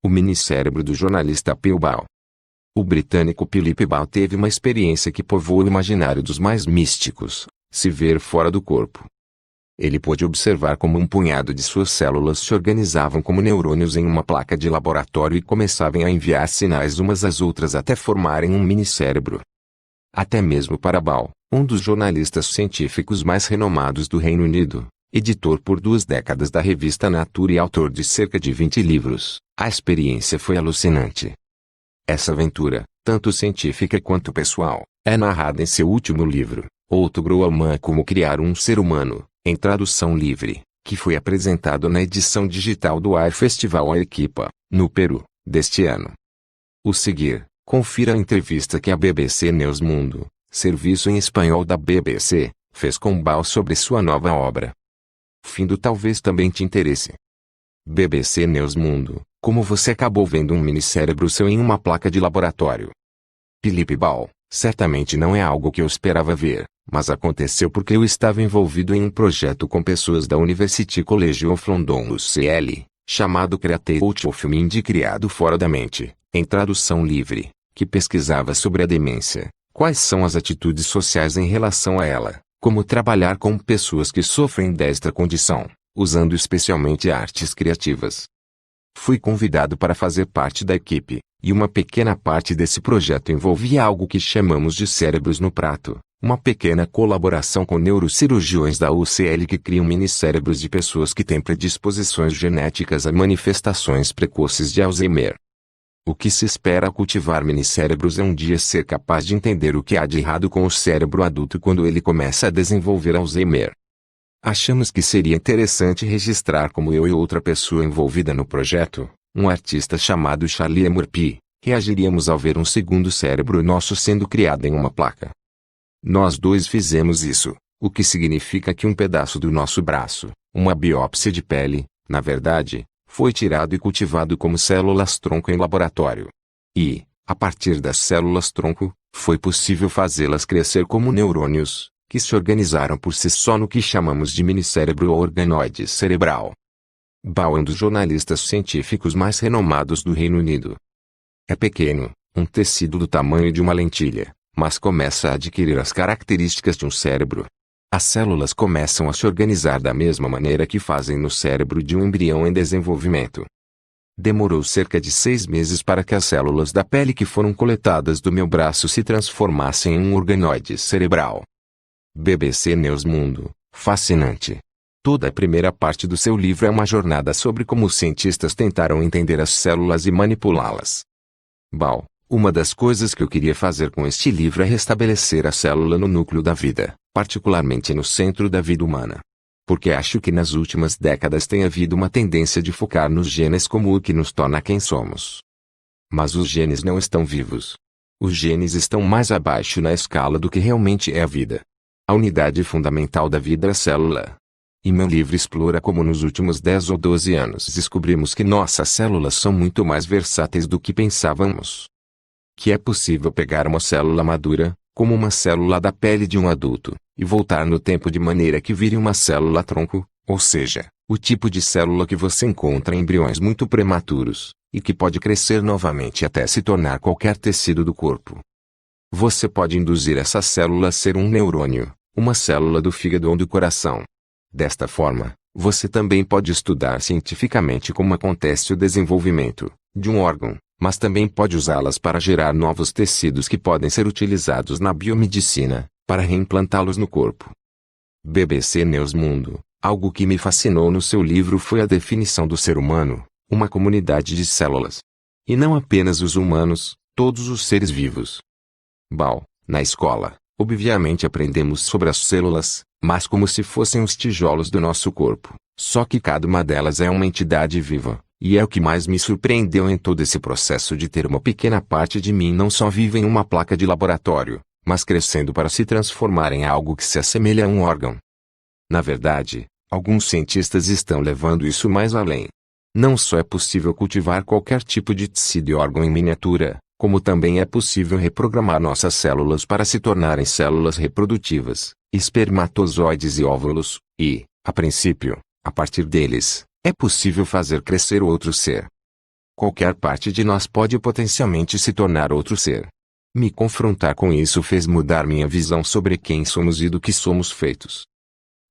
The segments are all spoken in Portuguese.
O minicérebro do jornalista Phil Ball. O britânico Philip Ball teve uma experiência que povoou o imaginário dos mais místicos: se ver fora do corpo. Ele pôde observar como um punhado de suas células se organizavam como neurônios em uma placa de laboratório e começavam a enviar sinais umas às outras até formarem um minicérebro. Até mesmo para Ball, um dos jornalistas científicos mais renomados do Reino Unido, editor por 2 décadas da revista Nature e autor de cerca de 20 livros, a experiência foi alucinante. Essa aventura, tanto científica quanto pessoal, é narrada em seu último livro, How Grow a Man, Como Criar um Ser Humano, em tradução livre, que foi apresentado na edição digital do iFestival Arequipa, no Peru, deste ano. O seguir, confira a entrevista que a BBC News Mundo, serviço em espanhol da BBC, fez com Ball sobre sua nova obra. Talvez também te interesse. BBC News Mundo, como você acabou vendo um minicérebro seu em uma placa de laboratório? Philip Ball, certamente não é algo que eu esperava ver, mas aconteceu porque eu estava envolvido em um projeto com pessoas da University College of London UCL, chamado Creativity of Mind, criado fora da mente, em tradução livre, que pesquisava sobre a demência, quais são as atitudes sociais em relação a ela, como trabalhar com pessoas que sofrem desta condição, usando especialmente artes criativas. Fui convidado para fazer parte da equipe, e uma pequena parte desse projeto envolvia algo que chamamos de cérebros no prato, uma pequena colaboração com neurocirurgiões da UCL que criam minicérebros de pessoas que têm predisposições genéticas a manifestações precoces de Alzheimer. O que se espera ao cultivar minicérebros é um dia ser capaz de entender o que há de errado com o cérebro adulto quando ele começa a desenvolver Alzheimer. Achamos que seria interessante registrar como eu e outra pessoa envolvida no projeto, um artista chamado Charlie Murphy, reagiríamos ao ver um segundo cérebro nosso sendo criado em uma placa. Nós 2 fizemos isso, o que significa que um pedaço do nosso braço, uma biópsia de pele, na verdade, foi tirado e cultivado como células-tronco em laboratório. E, a partir das células-tronco, foi possível fazê-las crescer como neurônios, que se organizaram por si só no que chamamos de minicérebro ou organoide cerebral. Ball é um dos jornalistas científicos mais renomados do Reino Unido. É pequeno, um tecido do tamanho de uma lentilha, mas começa a adquirir as características de um cérebro. As células começam a se organizar da mesma maneira que fazem no cérebro de um embrião em desenvolvimento. Demorou cerca de 6 meses para que as células da pele que foram coletadas do meu braço se transformassem em um organoide cerebral. BBC News Mundo, fascinante. Toda a primeira parte do seu livro é uma jornada sobre como os cientistas tentaram entender as células e manipulá-las. Ball, uma das coisas que eu queria fazer com este livro é restabelecer a célula no núcleo da vida, particularmente no centro da vida humana. Porque acho que nas últimas décadas tem havido uma tendência de focar nos genes como o que nos torna quem somos. Mas os genes não estão vivos. Os genes estão mais abaixo na escala do que realmente é a vida. A unidade fundamental da vida é a célula. E meu livro explora como nos últimos 10 ou 12 anos descobrimos que nossas células são muito mais versáteis do que pensávamos. Que é possível pegar uma célula madura, como uma célula da pele de um adulto, e voltar no tempo de maneira que vire uma célula-tronco, ou seja, o tipo de célula que você encontra em embriões muito prematuros, e que pode crescer novamente até se tornar qualquer tecido do corpo. Você pode induzir essa célula a ser um neurônio, uma célula do fígado ou do coração. Desta forma, você também pode estudar cientificamente como acontece o desenvolvimento de um órgão, mas também pode usá-las para gerar novos tecidos que podem ser utilizados na biomedicina, para reimplantá-los no corpo. BBC News Mundo, algo que me fascinou no seu livro foi a definição do ser humano, uma comunidade de células. E não apenas os humanos, todos os seres vivos. Ball, na escola, obviamente aprendemos sobre as células, mas como se fossem os tijolos do nosso corpo, só que cada uma delas é uma entidade viva, e é o que mais me surpreendeu em todo esse processo de ter uma pequena parte de mim não só viva em uma placa de laboratório, mas crescendo para se transformar em algo que se assemelha a um órgão. Na verdade, alguns cientistas estão levando isso mais além. Não só é possível cultivar qualquer tipo de tecido e órgão em miniatura, como também é possível reprogramar nossas células para se tornarem células reprodutivas, espermatozoides e óvulos, e, a princípio, a partir deles, é possível fazer crescer outro ser. Qualquer parte de nós pode potencialmente se tornar outro ser. Me confrontar com isso fez mudar minha visão sobre quem somos e do que somos feitos.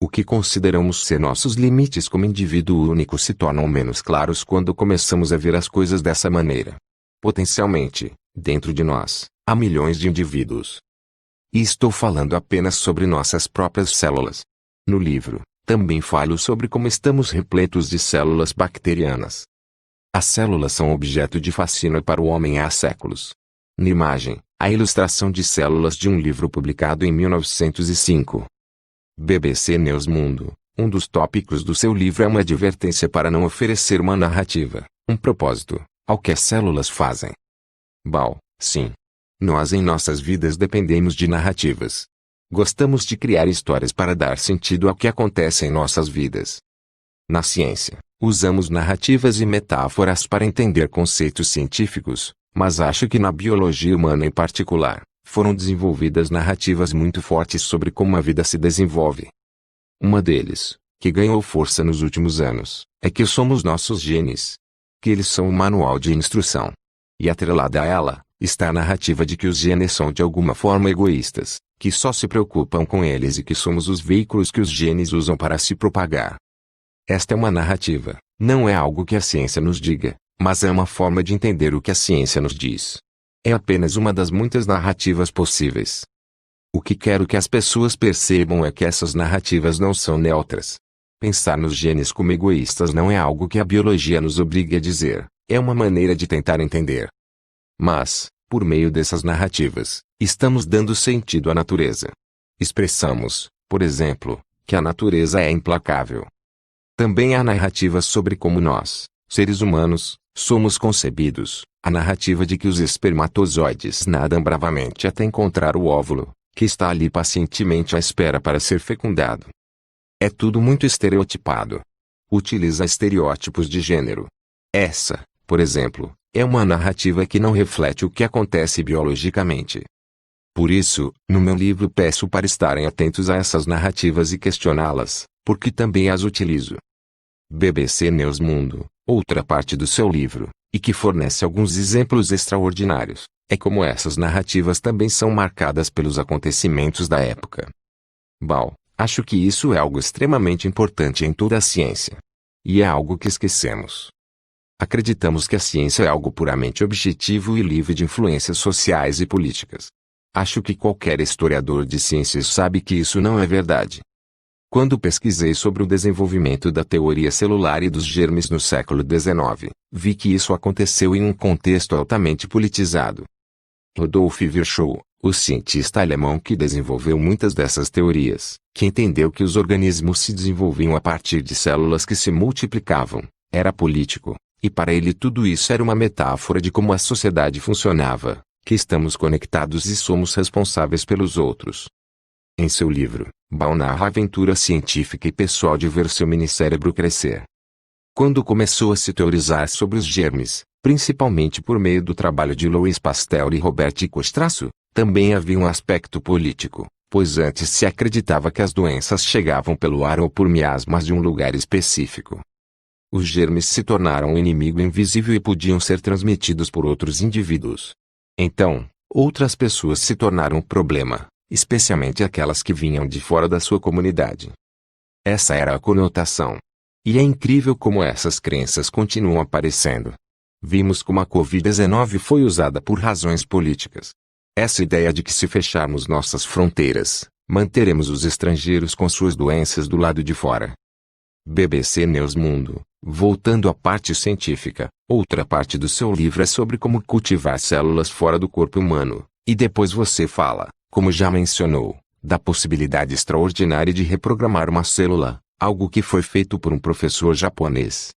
O que consideramos ser nossos limites como indivíduo único se tornam menos claros quando começamos a ver as coisas dessa maneira. Potencialmente, dentro de nós, há milhões de indivíduos. E estou falando apenas sobre nossas próprias células. No livro, também falo sobre como estamos repletos de células bacterianas. As células são objeto de fascínio para o homem há séculos. Na imagem, a ilustração de células de um livro publicado em 1905. BBC News Mundo, um dos tópicos do seu livro é uma advertência para não oferecer uma narrativa, um propósito, ao que as células fazem. Sim. Nós em nossas vidas dependemos de narrativas. Gostamos de criar histórias para dar sentido ao que acontece em nossas vidas. Na ciência, usamos narrativas e metáforas para entender conceitos científicos, mas acho que na biologia humana em particular, foram desenvolvidas narrativas muito fortes sobre como a vida se desenvolve. Uma deles, que ganhou força nos últimos anos, é que somos nossos genes. Que eles são o manual de instrução. E atrelada a ela, está a narrativa de que os genes são de alguma forma egoístas, que só se preocupam com eles e que somos os veículos que os genes usam para se propagar. Esta é uma narrativa, não é algo que a ciência nos diga, mas é uma forma de entender o que a ciência nos diz. É apenas uma das muitas narrativas possíveis. O que quero que as pessoas percebam é que essas narrativas não são neutras. Pensar nos genes como egoístas não é algo que a biologia nos obrigue a dizer, é uma maneira de tentar entender. Mas, por meio dessas narrativas, estamos dando sentido à natureza. Expressamos, por exemplo, que a natureza é implacável. Também há narrativas sobre como nós, seres humanos, somos concebidos, a narrativa de que os espermatozoides nadam bravamente até encontrar o óvulo, que está ali pacientemente à espera para ser fecundado. É tudo muito estereotipado. Utiliza estereótipos de gênero. Essa, por exemplo, é uma narrativa que não reflete o que acontece biologicamente. Por isso, no meu livro peço para estarem atentos a essas narrativas e questioná-las, porque também as utilizo. BBC News Mundo, outra parte do seu livro, e que fornece alguns exemplos extraordinários, é como essas narrativas também são marcadas pelos acontecimentos da época. Acho que isso é algo extremamente importante em toda a ciência. E é algo que esquecemos. Acreditamos que a ciência é algo puramente objetivo e livre de influências sociais e políticas. Acho que qualquer historiador de ciências sabe que isso não é verdade. Quando pesquisei sobre o desenvolvimento da teoria celular e dos germes no século XIX, vi que isso aconteceu em um contexto altamente politizado. Rudolf Virchow, o cientista alemão que desenvolveu muitas dessas teorias, que entendeu que os organismos se desenvolviam a partir de células que se multiplicavam, era político, e para ele tudo isso era uma metáfora de como a sociedade funcionava, que estamos conectados e somos responsáveis pelos outros. Em seu livro, Ball narra a aventura científica e pessoal de ver seu minicérebro crescer. Quando começou a se teorizar sobre os germes, principalmente por meio do trabalho de Louis Pasteur e Robert Costraço, também havia um aspecto político, pois antes se acreditava que as doenças chegavam pelo ar ou por miasmas de um lugar específico. Os germes se tornaram um inimigo invisível e podiam ser transmitidos por outros indivíduos. Então, outras pessoas se tornaram um problema, especialmente aquelas que vinham de fora da sua comunidade. Essa era a conotação. E é incrível como essas crenças continuam aparecendo. Vimos como a Covid-19 foi usada por razões políticas. Essa ideia de que se fecharmos nossas fronteiras, manteremos os estrangeiros com suas doenças do lado de fora. BBC News Mundo, voltando à parte científica, outra parte do seu livro é sobre como cultivar células fora do corpo humano, e depois você fala, como já mencionou, da possibilidade extraordinária de reprogramar uma célula, algo que foi feito por um professor japonês.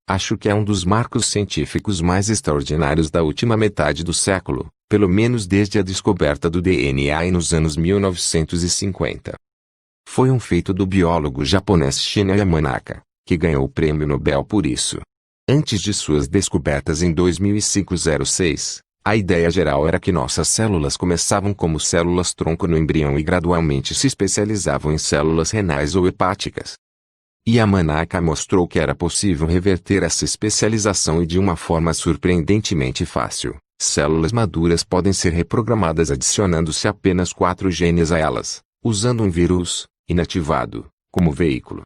Acho que é um dos marcos científicos mais extraordinários da última metade do século, pelo menos desde a descoberta do DNA nos anos 1950. Foi um feito do biólogo japonês Shinya Yamanaka, que ganhou o prêmio Nobel por isso. Antes de suas descobertas em 2005-06, a ideia geral era que nossas células começavam como células-tronco no embrião e gradualmente se especializavam em células renais ou hepáticas. Yamanaka mostrou que era possível reverter essa especialização e de uma forma surpreendentemente fácil. Células maduras podem ser reprogramadas adicionando-se apenas 4 genes a elas, usando um vírus, inativado, como veículo.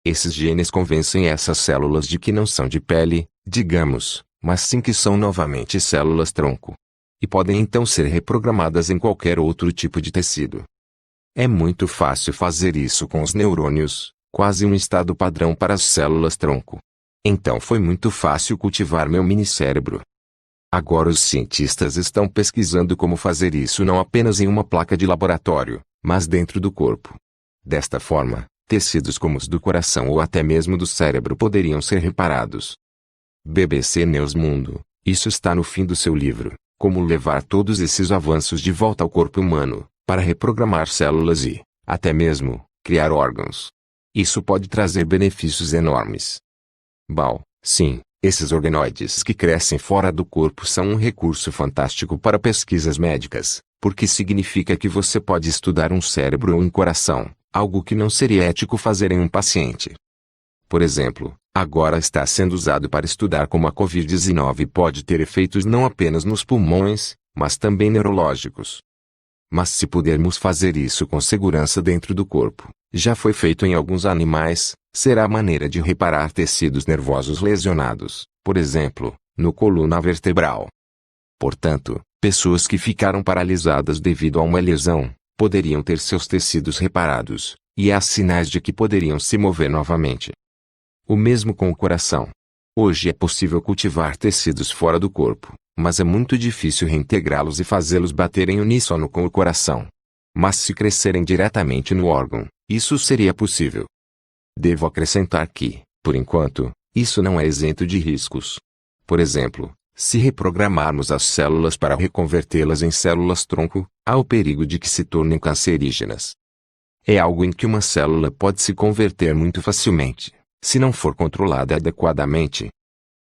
Esses genes convencem essas células de que não são de pele, digamos, mas sim que são novamente células-tronco. E podem então ser reprogramadas em qualquer outro tipo de tecido. É muito fácil fazer isso com os neurônios, quase um estado padrão para as células-tronco. Então foi muito fácil cultivar meu minicérebro. Agora os cientistas estão pesquisando como fazer isso não apenas em uma placa de laboratório, mas dentro do corpo. Desta forma, tecidos como os do coração ou até mesmo do cérebro poderiam ser reparados. BBC News Mundo, isso está no fim do seu livro, Como levar todos esses avanços de volta ao corpo humano, para reprogramar células e, até mesmo, criar órgãos. Isso pode trazer benefícios enormes. Sim, esses organoides que crescem fora do corpo são um recurso fantástico para pesquisas médicas, porque significa que você pode estudar um cérebro ou um coração, algo que não seria ético fazer em um paciente. Por exemplo, agora está sendo usado para estudar como a Covid-19 pode ter efeitos não apenas nos pulmões, mas também neurológicos. Mas se pudermos fazer isso com segurança dentro do corpo, já foi feito em alguns animais, será a maneira de reparar tecidos nervosos lesionados, por exemplo, no coluna vertebral. Portanto, pessoas que ficaram paralisadas devido a uma lesão, poderiam ter seus tecidos reparados, e há sinais de que poderiam se mover novamente. O mesmo com o coração. Hoje é possível cultivar tecidos fora do corpo, mas é muito difícil reintegrá-los e fazê-los bater em uníssono com o coração. Mas se crescerem diretamente no órgão, isso seria possível. Devo acrescentar que, por enquanto, isso não é isento de riscos. Por exemplo, se reprogramarmos as células para reconvertê-las em células-tronco, há o perigo de que se tornem cancerígenas. É algo em que uma célula pode se converter muito facilmente, se não for controlada adequadamente.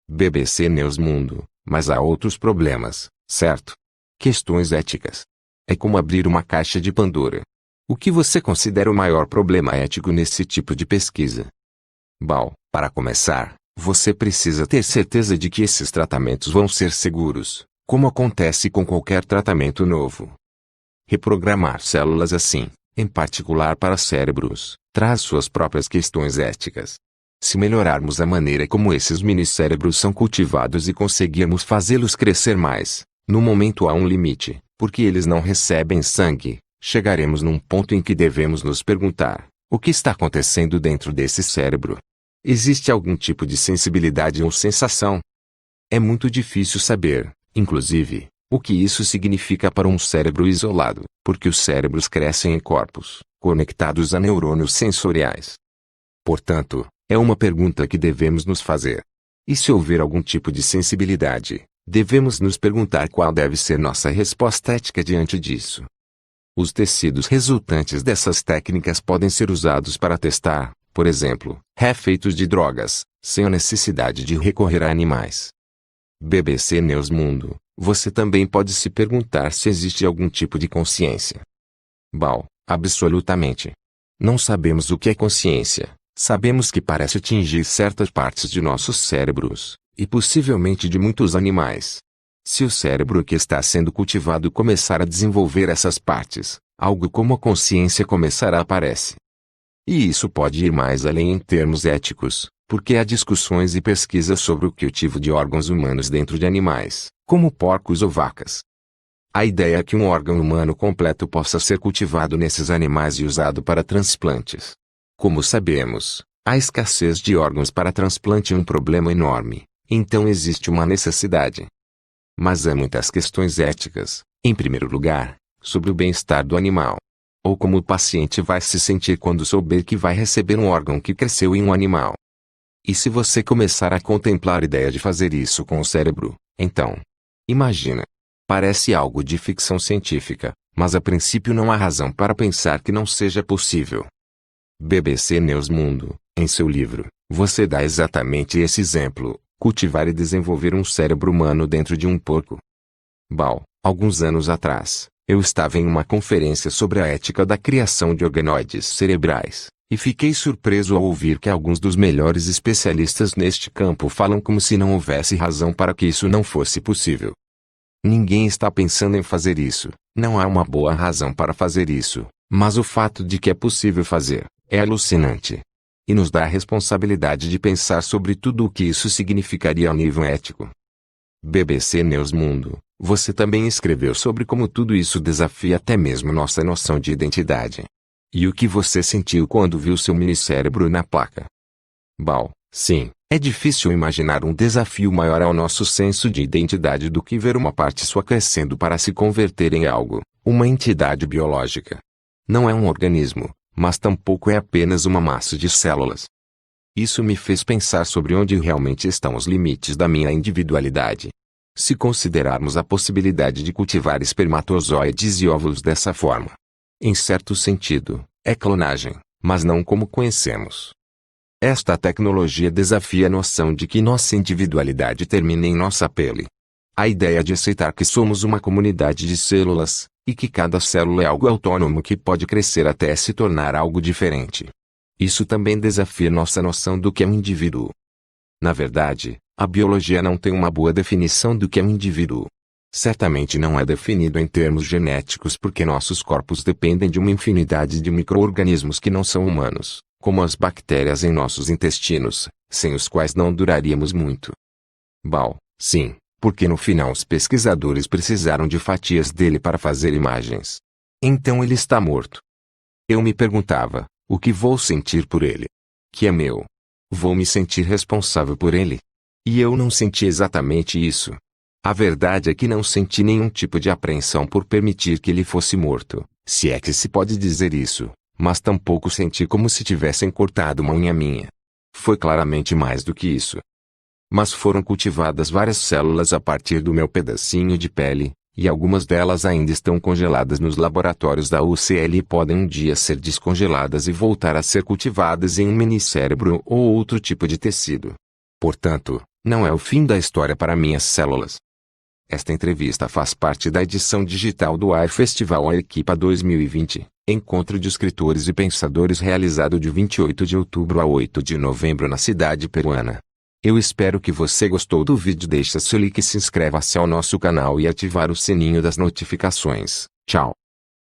BBC News Mundo, mas há outros problemas, certo? Questões éticas. É como abrir uma caixa de Pandora. O que você considera o maior problema ético nesse tipo de pesquisa? Para começar, você precisa ter certeza de que esses tratamentos vão ser seguros, como acontece com qualquer tratamento novo. Reprogramar células assim, em particular para cérebros, traz suas próprias questões éticas. Se melhorarmos a maneira como esses minicérebros são cultivados e conseguirmos fazê-los crescer mais, no momento há um limite, porque eles não recebem sangue, chegaremos num ponto em que devemos nos perguntar: o que está acontecendo dentro desse cérebro? Existe algum tipo de sensibilidade ou sensação? É muito difícil saber, inclusive, o que isso significa para um cérebro isolado, porque os cérebros crescem em corpos, conectados a neurônios sensoriais. Portanto, é uma pergunta que devemos nos fazer. E se houver algum tipo de sensibilidade, devemos nos perguntar qual deve ser nossa resposta ética diante disso. Os tecidos resultantes dessas técnicas podem ser usados para testar, por exemplo, efeitos de drogas, sem a necessidade de recorrer a animais. BBC News Mundo, você também pode se perguntar se existe algum tipo de consciência. Absolutamente. Não sabemos o que é consciência. Sabemos que parece atingir certas partes de nossos cérebros, e possivelmente de muitos animais. Se o cérebro que está sendo cultivado começar a desenvolver essas partes, algo como a consciência começará a aparecer. E isso pode ir mais além em termos éticos, porque há discussões e pesquisas sobre o cultivo de órgãos humanos dentro de animais, como porcos ou vacas. A ideia é que um órgão humano completo possa ser cultivado nesses animais e usado para transplantes. Como sabemos, a escassez de órgãos para transplante é um problema enorme, então existe uma necessidade. Mas há muitas questões éticas, em primeiro lugar, sobre o bem-estar do animal. Ou como o paciente vai se sentir quando souber que vai receber um órgão que cresceu em um animal. E se você começar a contemplar a ideia de fazer isso com o cérebro, então, imagina. Parece algo de ficção científica, mas a princípio não há razão para pensar que não seja possível. BBC News Mundo, em seu livro, você dá exatamente esse exemplo: cultivar e desenvolver um cérebro humano dentro de um porco. Alguns anos atrás, eu estava em uma conferência sobre a ética da criação de organoides cerebrais, E fiquei surpreso ao ouvir que alguns dos melhores especialistas neste campo falam como se não houvesse razão para que isso não fosse possível. Ninguém está pensando em fazer isso, não há uma boa razão para fazer isso, mas o fato de que é possível fazer, é alucinante. E nos dá a responsabilidade de pensar sobre tudo o que isso significaria ao nível ético. BBC News Mundo, você também escreveu sobre como tudo isso desafia até mesmo nossa noção de identidade. E o que você sentiu quando viu seu minicérebro na placa? Bom, sim, é difícil imaginar um desafio maior ao nosso senso de identidade do que ver uma parte sua crescendo para se converter em algo, uma entidade biológica. Não é um organismo, mas tampouco é apenas uma massa de células. Isso me fez pensar sobre onde realmente estão os limites da minha individualidade. Se considerarmos a possibilidade de cultivar espermatozoides e óvulos dessa forma. Em certo sentido, é clonagem, mas não como conhecemos. Esta tecnologia desafia a noção de que nossa individualidade termina em nossa pele. A ideia de aceitar que somos uma comunidade de células, e que cada célula é algo autônomo que pode crescer até se tornar algo diferente. Isso também desafia nossa noção do que é um indivíduo. Na verdade, a biologia não tem uma boa definição do que é um indivíduo. Certamente não é definido em termos genéticos porque nossos corpos dependem de uma infinidade de micro-organismos que não são humanos, como as bactérias em nossos intestinos, sem os quais não duraríamos muito. Bom, sim, porque no final os pesquisadores precisaram de fatias dele para fazer imagens. Então ele está morto. Eu me perguntava, o que vou sentir por ele? Que é meu. Vou me sentir responsável por ele? E eu não senti exatamente isso. A verdade é que não senti nenhum tipo de apreensão por permitir que ele fosse morto, se é que se pode dizer isso, mas tampouco senti como se tivessem cortado uma unha minha. Foi claramente mais do que isso. Mas foram cultivadas várias células a partir do meu pedacinho de pele, e algumas delas ainda estão congeladas nos laboratórios da UCL e podem um dia ser descongeladas e voltar a ser cultivadas em um minicérebro ou outro tipo de tecido. Portanto, não é o fim da história para minhas células. Esta entrevista faz parte da edição digital do iFestival Arequipa 2020, encontro de escritores e pensadores realizado de 28 de outubro a 8 de novembro na cidade peruana. Eu espero que você gostou do vídeo. Deixe seu like e se inscreva-se ao nosso canal e ativar o sininho das notificações. Tchau.